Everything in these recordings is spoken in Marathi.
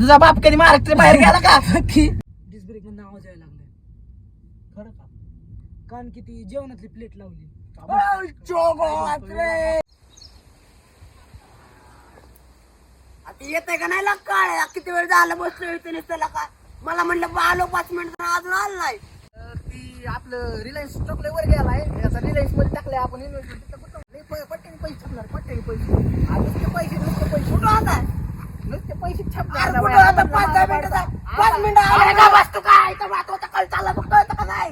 तुझा बाप कधी महाराष्ट्र बाहेर गेला का? डिस्क ब्रेक मध्ये आवाज यायला लागलाय. खरं का? कारण की ती जेवणातली प्लेट लावली. येत का नाही काय किती वेळ झाला बसलो इथे त्याला का मला म्हणलं आलो 5 मिनिट अजून आलं नाही. ती आपलं रिलायन्स स्टॉकला वर गेलाय. याचा रिलायन्स मध्ये टाकलाय आपण इन्व्हेस्टमेंट. पट्ट्याने पैसे छापणार. पट्ट्याने पैसे नुसते पैसे कुठं आता नुसते पैसे छापणार. 5 मिनिटं अरे का बसतो काय इथं बात होता काल चालला बघतो का नाही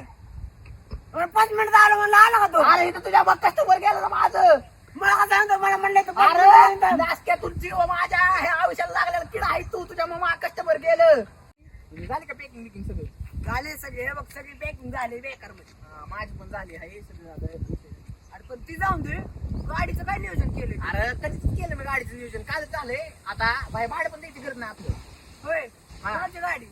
5 मिनिटं आलो म्हणलं आला का तो. अरे इथं तुझ्या बघ कस्टमर गेला ना माझं. मला का सांगतो मला म्हणलं अरे नासक्यातून जीव माझ्या ह्या आयुष्याला लागलेला किडा आहे तू. तुझ्या मग कस्टमर गेलं. झाली का पॅकिंग बिकिंग सगळं? झाले सगळे हे बघ सगळी पॅकिंग झाली बेकार मध्ये. माझी पण झाली आहे सगळं. अरे पण ती जाऊन दे गाडीचं काय नियोजन केलं. अरे कधीच केलं मी गाडीचं नियोजन. काल झालंय आता बाय भाडं पण द्यायची गरज नाही आपलं. होय कोणाची गाडी.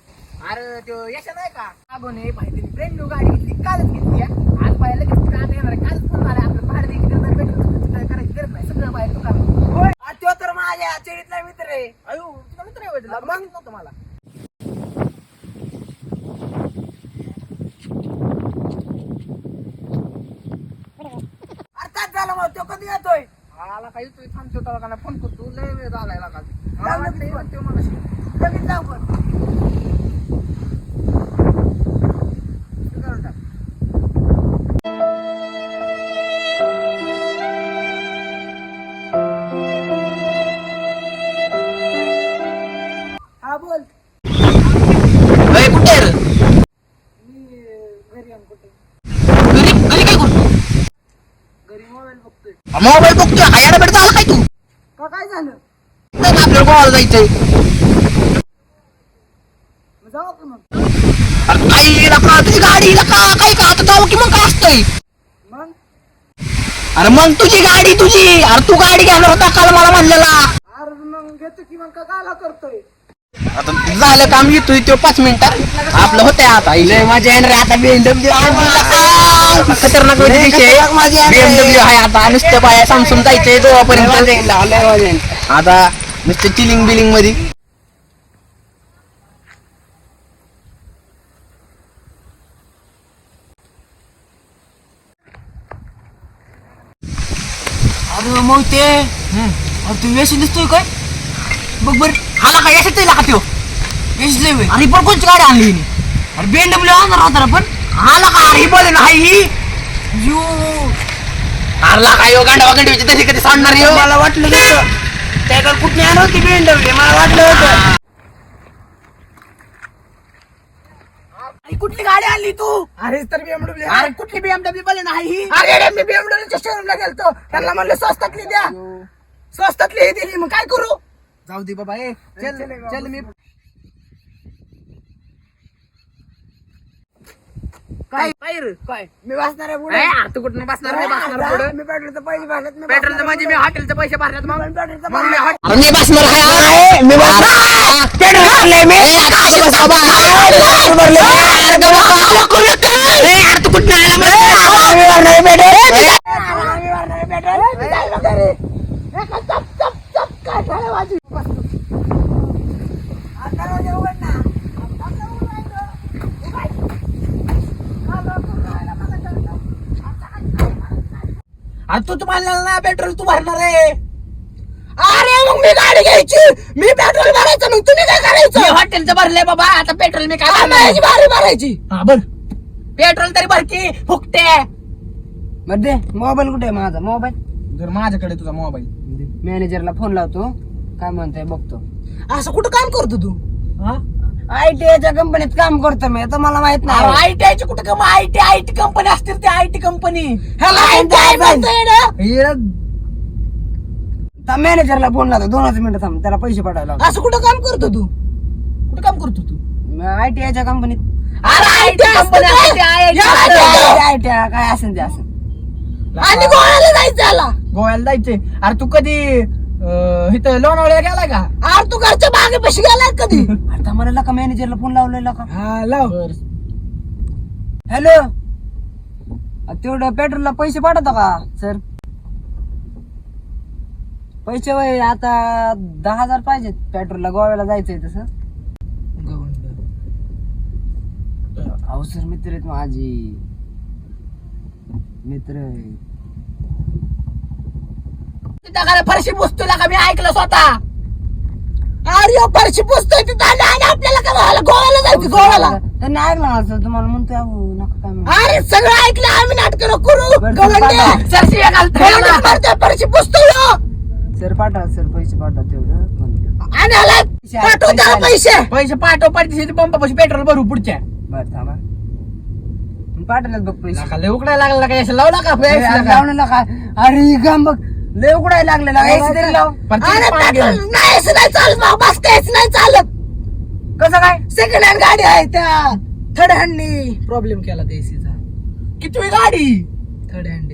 अरे तो यशा नाही का अगोने भाई त्यांनी ब्रँड न्यू गाडी घेतली. कालच घेतली. आज बाहेर लगेच आता येणार आहे. कालच फोन आला आपलं भाडं द्यायची गरज नाही. पेट्रोल करायची गरज नाही. सगळं बाहेर दुकान. होय तो तर माझ्या चरितला मित्र आहे. अयो तुला मित्र आहे मग नव्हतं मला. अर्थात झालं मग तो कधी येतोय. आला काही तू थांबतो त्याला फोन करतो. लय वेळ झालाय लागा. लगेच तो मला जाऊ पण हा बोल. कुठे रे? मी घरी आम कुठे घरी घरी काय करतो? घरी मोबाईल बघतोय. मोबाईल बघतोय. हायाला भेटतो आला काय तू? का काय झालं नाही आपल्याला गोवाला जायचंय. मग जाऊ का मग. अरे काही का तुझी गाडी का काही का आता जाऊ की मग काय असतंय. मग अरे मग तुझी गाडी तुझी. अरे तू गाडी घेणार होता काल मला म्हणलेला. अरे मग घेतो की मग का काला करतोय. आता झालं काम येतोय तो 5 मिनिटात आपलं होतंय. आता लय मजा येणार आहे आता. BMW खतरनाक BMW आहे आता. नुसतं पाया सामसून जायचंय गोवापर्यंत. आता नुसतं चिलिंग बिलिंग मध्ये. अरे मग ते अरे तू वेशी दिसतोय काय बघ बर. आला का यशाच का त्यो? वेशी लय वेळ. अरे पण कोणची गाडी आणली हिने? अरे BMW आणणार होता ना पण. आला का? अरे बोल ना ही यू आला का? यो गांडवा गांडवीची तशी कधी सांडणार यो. मला वाटलं होतं त्याकडे कुठली आणत होती BMW मला वाटलं होतं. अरे कुठली गाडी आणली तू? अरे तर BMW अरे कुठली BMW बोल ना ही. अरे मी BMW शोरूमला गेलतो त्यांना म्हणलं स्वस्तातली द्या. स्वस्तातली दिली मग काय करू. जाऊ दे बाबा. ए चल चल मी काय काय रे? काय मी वाचणार आहे पुढे. ए, तू कुठं बसणार नाही बसणार पुढं. मी पेट्रोलचे पैसे भरलेत. मी पेट्रोलचं म्हणजे मी हॉटेलचे पैसे भरलेत मग. पेट्रोलचं मग मी पैसे- हॉटेल- अरे मी बसणार आहे. मी बसणार. पेट्रोल भरले मी. अशी बस बाबा. पेट्रोल भरले मी. अरे गं बाबा, आला कोण येतं? ए, अरे तू कुठं आला मग? मी भरणार आहे पेट्रोल. मी भरणार आहे पेट्रोल. मी चाललो घरी. ए, का चप चप चप काय झालं माझी. आता दरवाजा उघड ना. आता उघडायचं. उघड. का लवकर उघडायला मला कळलं. आता काय. अरे तू म्हणला ना पेट्रोल तू भरणार आहे. अरे मग मी गाडी घ्यायची मी पेट्रोल भरायचं मग तुम्ही काय मी करायचं. हॉटेलचं भरलंय बाबा. आता पेट्रोल मी काय आम्हाला भरणार? याची बारी भरायची. हा बर. पेट्रोल तरी भर की फुकटे. बर दे मोबाईल कुठे आहे माझा मोबाईल. जर माझ्याकडे तुझा मोबाईल. मॅनेजरला फोन लावतो काय म्हणतोय बघतो. असं कुठं काम करतो तू? आयटीआयच्या कंपनीत काम करतो मी तर मला माहित नाही. आयटीआयची कुठं काम? आयटी कंपनी असतील ती आयटी कंपनी. मॅनेजरला फोन लावतो 2 मिनिटं थांब त्याला पैसे पाठवायला लावतो. असं कुठं काम करतो तू? कुठं काम करतो तू? आयटीआयच्या कंपनीत. अरे आयटी कंपनी आयटीआय काय असेल ते असेल. आणि गोव्याला जायचं याला. गोव्याला जायचंय. अरे तू कधी इथं लोणावळ्याला गेलाय का? अरे तू घरच्या बागे पैसे गेलाय कधी. आता मला का मॅनेजरला फोन लावलेला का. हा लाव. हॅलो तेवढं पेट्रोलला पैसे पाठवतो का सर. पैसे वय आता 10,000 पाहिजेत पेट्रोलला गोव्याला जायचंय तसं. अहो सर मित्र आहेत माझे, मित्र आहेत. तिथं फरशी पुसतोय का मी ऐकलं स्वतः. अरे फरशी पुसतोय तिथं आणि आपल्याला काय व्हायला? गोव्याला जायचं, गोव्याला. त्यांनी ऐकलं माझं, तुम्हाला म्हणतोय अहो नका काय म्हणू. अरे सगळं ऐकलं आम्ही, नाटक नको करू. बरं, गवंडे. सर शिव्या घालतोय गवंडे मला. मारतोय, फरशी पुसतोय हो. सर पाठवा, सर पैसे पाठवा तेवढं म्हणतो. आणि आला पाठव त्याला पैसे. पैसे पाठव पाठीशी पंपापाशी पेट्रोल भरू पुढच्या. बरं थांबा, पाठवल्यात बघ पैसे. नका लय उकडायला लागला का? याचं लावला का लावून नका. अरे गम बघ लय उकडायला लागलेला. AC तरी लाव. अरे पेट्रोल नाही, असं नाही चालत बाबा, बस काहीच नाही चालत. कसं काय? सेकंड हँड गाडी आहे त्या. थर्ड हँडनी प्रॉब्लेम केला त्या एसीचा. किती गाडी थर्ड हँड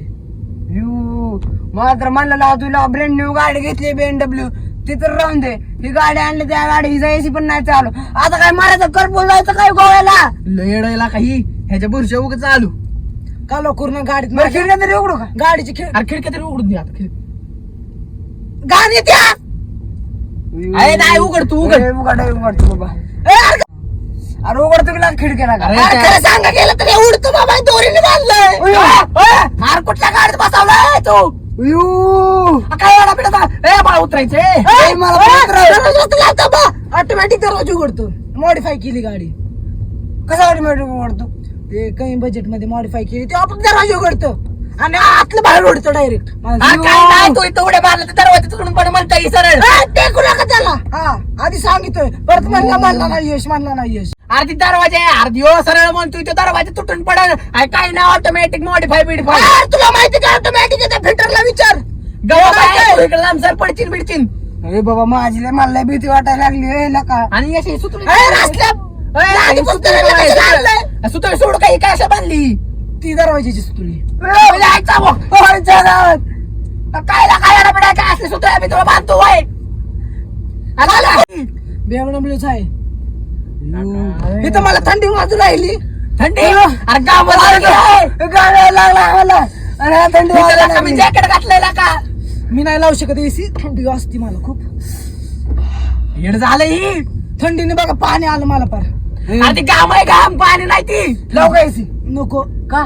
यू मला तर म्हणलं लाव, तुला ब्रँड न्यू गाडी घेतली BMW, ती तर राहून दे. ही गाडी आणली, त्या गाडी हिचा AC पण नाही चालू. आता काय मारायचं, करपून जायचं काय गोव्याला? लयडायला काही ह्याच्या बुरशा उग चालू. का लोकून गाडीत बरं खिडक्या तरी उघडू का? गाडीची खिड अरे खिडक्या तरी उघडून दे आता खिडकी. गाडी त्या. अरे नाही उघड तू उघड. उघड तू बाबा. अरे उघड तुला खिडक्याला का? अरे अरे खरं सांगा गेलं तर उडतो बाबा, दोरीने बांधलंय. अरे कुठल्या गाडीत बसवलाय तू? यू काय एवढा पिढा ए मला उतरायचे. ऑटोमॅटिक दरवाजा उघडतो. मॉडीफाय केली गाडी. कसा ऑटोमॅटिक उघडतो? ते काही बजेट मध्ये मॉडीफाय केली, ते आपण दरवाजा उघडतो आणि आतलं बाहेर उडतो डायरेक्ट. काय नाही तू इथं उड्या मारला तर दरवाजा तुटून पड म्हणता येईल सरळ. टेकू नका त्याला. हा आधी सांगितोय, परत म्हणला नाही यश, म्हणला नाही यश. अरे ती दरवाजा आहे, अर्धी हो सरळ म्हणतोय तो दरवाजा तुटून पडल. काय नाही ऑटोमॅटिक मॉडीफाय बिडीफाय. तुला माहिती का ऑटोमॅटिक त्या फिल्टरला विचार. इकडे लांब सर पडचिन बिडचिन. अरे बाबा माझी लय मला लय भीती वाटायला लागली लका. आणि अशी सुतळी रस्त्यात सुतळी सोड काही काय अशा बांधली ती दरवाजाची सुतुली. काय काय असले सुतळ्या मी तुला बांधतो वय. BMW आहे. इथं मला थंडी वाजू राहिली. थंडी अरे काम लागला मला. अरे थंडी वाजायला मी लागली. जॅकेट घातलेला का? मी नाही लावू शकत एसी, थंडी वाजती मला खूप. येड झालं ही. थंडीने बघा पाणी आलं मला पार. अरे ती घाम आहे, घाम पाणी नाही ती. लावू का एसी? नको. का?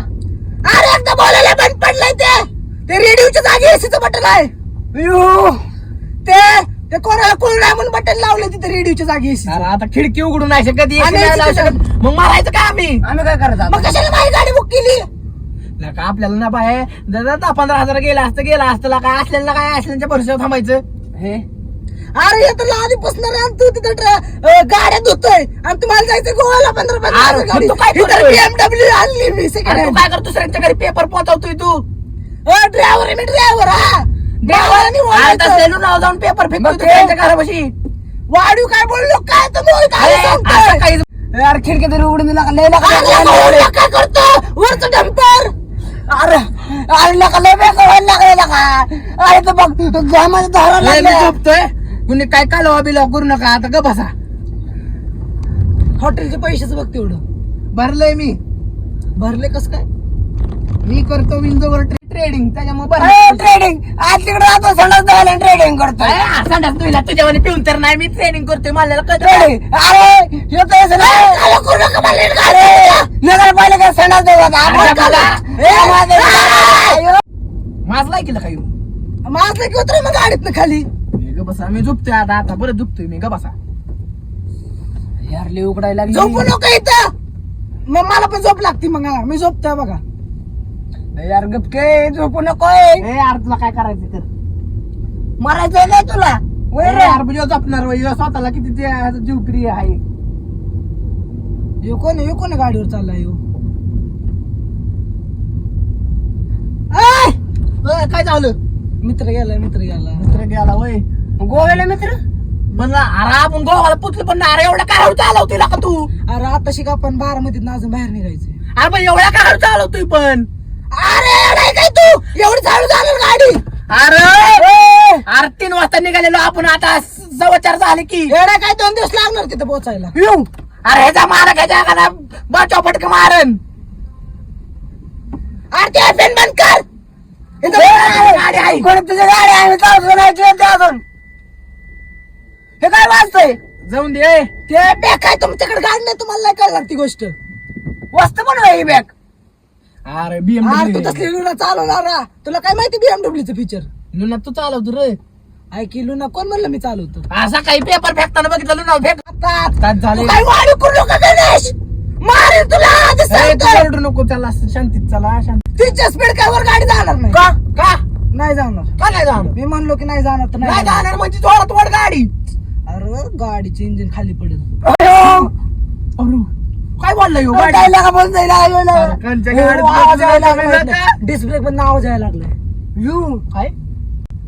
अरे एकदा बोलायला बंद पडलंय ते रेडिओच्या जागी एसीचं बटन आहे. यू ते कोणाला कोण नाही म्हणून बटन लावलंय तिथे रेडिओच्या जागी एसी. अरे आता खिडकी उघडून नाही शकत, AC आणि नाही लावू AC शकत. मग मारायचं का आम्ही? आम्ही काय करत मग कशाला माझी गाडी बुक केली? का आपल्याला ना पाय 10-15 हजार गेला असतं काय असलेला काय असल्याच्या भरोश्यावर थांबायचं. हे अरे येतो आधीपासून तू तिथं गाड्या धुतोय आणि तुम्हाला जायचं गोव्याला अरे, मग तू काय करतोय? BMW आणली मी सेकंड अरे तू हँड. काय करतो दुसऱ्यांच्या घरी पेपर पोहोचवतोय तू? ड्रायव्हर मी ड्रायव्हर. हा ड्रायव्हर नाव जाऊन पेपर फेकतोय मग तू ते- त्यांच्या घरापाशी. वाढीव काय बोललो काय तुम्ही काय अरे, सांगताय? असं काही यार खिडक्या तरी उघडून दिला का? लय अरे, लागला. काय करतो वरचं डंपर. अरे अरे लका लय बेकार व्हायला लागलेला का? अरे तर बघ घामाच्या धारा लय मी लागल्या. झोपतोय. कुणी काय कालवा बिलवा करू नका आता ग बसा. हॉटेलचे पैसेच बघ तेवढं भरलंय मी. भरले कस काय? मी करतो विंडोवर ट्रेडिंग त्याच्यामुळे अरे, ट्रेडिंग आज तिकडे राहतो संडास धुवायला ट्रेडिंग करतोय. तुला तुझ्यावानी पिऊन तर नाही, मी ट्रेडिंग करतोय मला कळतं. ट्रेडिंग अरे येतो असं नाही. अरे नगरपालिका संडास धुवायचा अरे, आपण माझं नाही केलं काही. माझं की उतर मग गाडीत खाली. मी ग बसा, मी झोपतोय आता परत झोपतोय मी ग बसा. यार लय उकडायला लागली. झोपू नको इथं. मग मला पण झोप लागते. मग हा, मी झोपतोय बघा. यार गपके झोपू नकोय. ए यार तुला काय करायचं कर. मरायचंय काय तुला? वय रे. यार म्हणजे झोपणार वय स्वतःला किती जीवप्रिय आहे. यो कोण गाडीवर चाललाय यो? काय झालं? मित्र गेला. मित्र गेला वय. गोव्याला मित्र म्हणलं अरे आपण गोवाला पुचलं पण अरे एवढ्या काय चालवतोय का तू? अरे आता शिका आपण बारामतीत अजून बाहेर निघायचंय. अरे पण एवढ्या काय चालवतोय पण? अरे एवढं काय तू एवढी चालू झालं गाडी? अरे 3 वाजता निघालेलो आपण, आता 4:15 झाले की. एवढा काय 2 दिवस लागणार तिथं पोहोचायला? येऊ अरे ह्याचा मारा घ्यायचा एखादा बचाव फटक मारन. अरे ते फॅन बंद कर. इथं गाडी आहे. कोणी तुझ्या गाडी आहे चालतो नाही ते अजून. हे काय वाजतंय? जाऊन दे. ते बॅग काय तुमच्याकडे गाडी नाही, तुम्हाला नाही कळणार ती गोष्ट. वस्त पण नाही बॅग. अरे अरे तू BMW तसली लुना चालवणार ना. तुला काय माहिती BMW चं फीचर? लुना तू चालवतो रे. ऐक की लुना कोण म्हणलं मी चालवतो? असा काही पेपर फेकताना बघितलं लुना फेक. आता झाले तू काय वाढू करू नका गणेश. मारेल तुला आधीच सांगतोय. ओरडू नको, त्याला शांतीत चला शांती. तिच्या स्पीड काय वर गाडी जाणार नाही. का का नाही जाणार. का नाही जाणार? मी म्हणलो की नाही जाणार तर नाही नाही जाणार. जाणार म्हणजे जोरात वर गाडी. अरे गाडीचे इंजिन खाली पडेल. अरे काय बोलला ह्यो गाडी? काय लागा बोल जायला अरे, कांच्या गाडीत डिस्क ब्रेक पण आवाज यायला लागलाय. यू काय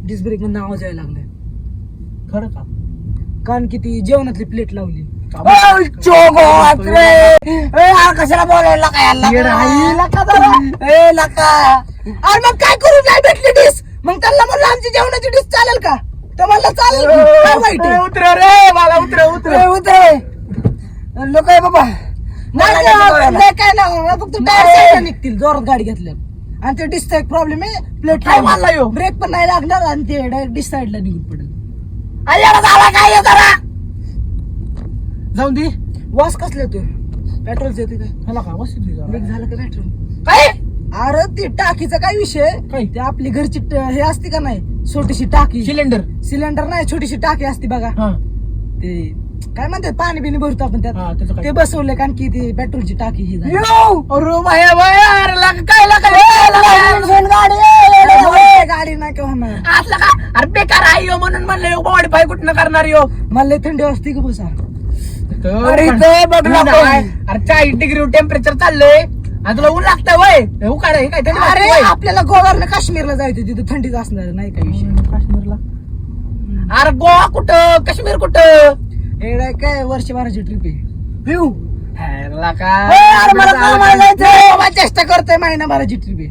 डिस्क ब्रेक पण आवाज यायला लागलाय. खरं का? कारण की ती जेवणातली प्लेट लावली. कशाला बोलायला काय अरे मग काय करू नाही भेटली डिश. मग त्यांना म्हणलं आमची जेवणाची डिश चालेल का? तर म्हणलं चालेल की. काय वाईट आहे? उतर रे मला उतर उतरे लोक आहे बाबा. नाही काय लागणार फक्त टायर साईडला निघतील जोरात गाडी घेतल्यावर. आणि ते डिशचा एक प्रॉब्लेम आहे. प्लेट काय मारला ह्यो? ब्रेक पण नाही लागणार आणि ते डायरेक्ट डिश साईडला निघून पडेल. झाला काय जरा जाऊन दे. वॉश कसले तू पेट्रोलचे येते काय मला का वसित लीक झालं का पेट्रोल? काय अरे ती टाकीचा काय विषय? काय? ते आपली घरची हे असते का नाही छोटीशी टाकी. सिलेंडर सिलेंडर नाही छोटीशी टाकी असते बघा. हा ते काय म्हणतात पाणी बिणी भरतो आपण हा, त्याचं त्यात. काय? ते बसवले कारण की ती पेट्रोलची टाकी ही झाली. अरे बाया बाया अरे लाग काय गाडी नाही का होणार. असलं का? अरे बेकार आहे ह्यो म्हणून म्हणलं ह्यो बॉडी पाय कुठं करणार ह्यो. मला लय थंडी वाजते का बसा. अरे इथं बघ ना काय. अरे 40 डिग्री टेम्परेचर चाललंय आणि तुला ऊन लागतंय वय उकाड हे काय थंडी अरे वाजते वय? आपल्याला गोव्याला काश्मीरला जायचं तिथे थंडीच असणार नाही काय विषय. काश्मीरला अरे गोवा कुठं काश्मीर कुठं एवढा काय वर्षभराची ट्रिप आहे. येऊ ह्याला का? अरे मला कामाला जायचंय. बाबा चेष्टा करतोय महिनाभराची ट्रिप आहे.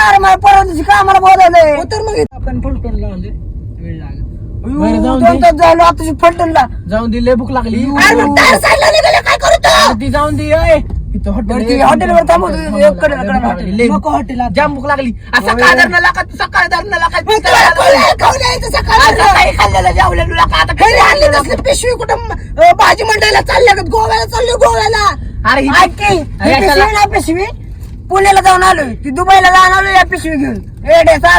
अरे मला परवा दिवशी कामाला बोलावलंय. तर मग आपण फलटण लावले वेळ लागेल. बरं, जाऊन दे. 2 तास झालो आता फलटणला. जाऊन दे लय भूक लागली अरे मग टायर साईडला निघाले काय करू तो? अरे ती जाऊन दे अय. इथं हॉटेलवर थांबू नको हॉटेल जाम भूक लागली सकाळ धरणं लाका तू सकाळ धरणं लाका सकाळी खाल्लेलं जेवलेलं लाका आता घरी आणली तसली पिशवी कुठं भाजी मंडईला चालल्या का? गोव्याला चाललो गोव्याला. अरे ही- ऐक की, ही पिशवी ना पिशवी पुण्याला जाऊन आलोय. ती दुबईला जाऊन आलोय या पिशवी घेऊन.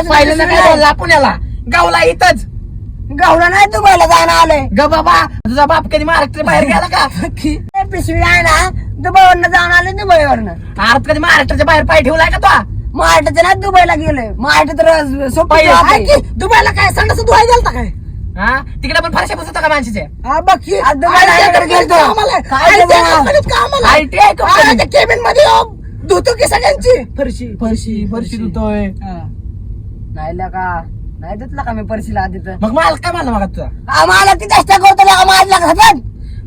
पहिल्यांदा काय बोलला पुण्याला गावला इथंच गावला नाही दुबईला जाऊन आलोय. ग बाबा तुझा बाप कधी महाराष्ट्र बाहेर गेला का? ही पिशवी आहे ना दुबईवरनं जाऊन आलोय दुबईवरनं. अरे कधी महाराष्ट्राच्या बाहेर पाय ठेवलाय का तो? महाराष्ट्राच्या ना दुबईला गेलोय. महाराष्ट्र तर सोपं पहिलं आहे. ऐक की, दुबईला काय संडास धुवाय गेलता काय? हा तिकडे पण फारशा बसत का माणसाचे हा बघ की, दुबईला ITI गेलतो. काय ITI ते? कंपनीत कामाला. ITI कंपनीत? हा, त्या केबिन मध्ये धुतो की सगळ्यांची फरशी फरशी धुतोय. नाही का नाही देतला का मी फरशीला आधी तर मग मालक काय म्हणला मग तुझा आम्हाला ती चेष्टा करतो ना माझला घातलं.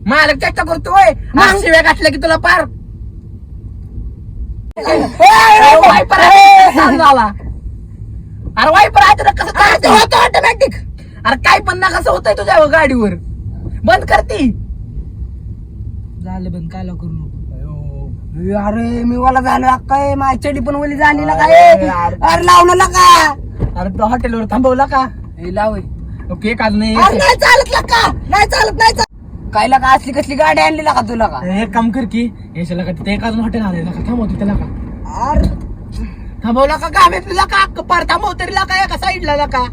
मालक चेष्टा करतोय मग? शिव्या घातल्या की तुला पार अरे वायपर आहे झाला. अरे वायपर आहे तुला कसं चालतं? ऑटोमॅटिक. अरे काय पण ना कसं होतंय तुझ्या गाडीवर बंद करती झालं बंद काय करू नको. अरे मी वाला झालो काय माझी चडी पण ओली झाली ना काय. अरे लावलं का? अरे तो हॉटेलवर थांबवला का? लाव ओके काल नाही नाही चालत का? नाही चालत काय का असली कसली गाडी आणली का तुला का? एक काम कर की याच्याला का तिथे एक अजून हॉटेल आले का थांबवतो त्याला का अरे थांबवला का गावे तुला का पार थांबव तरी का एका साईडला का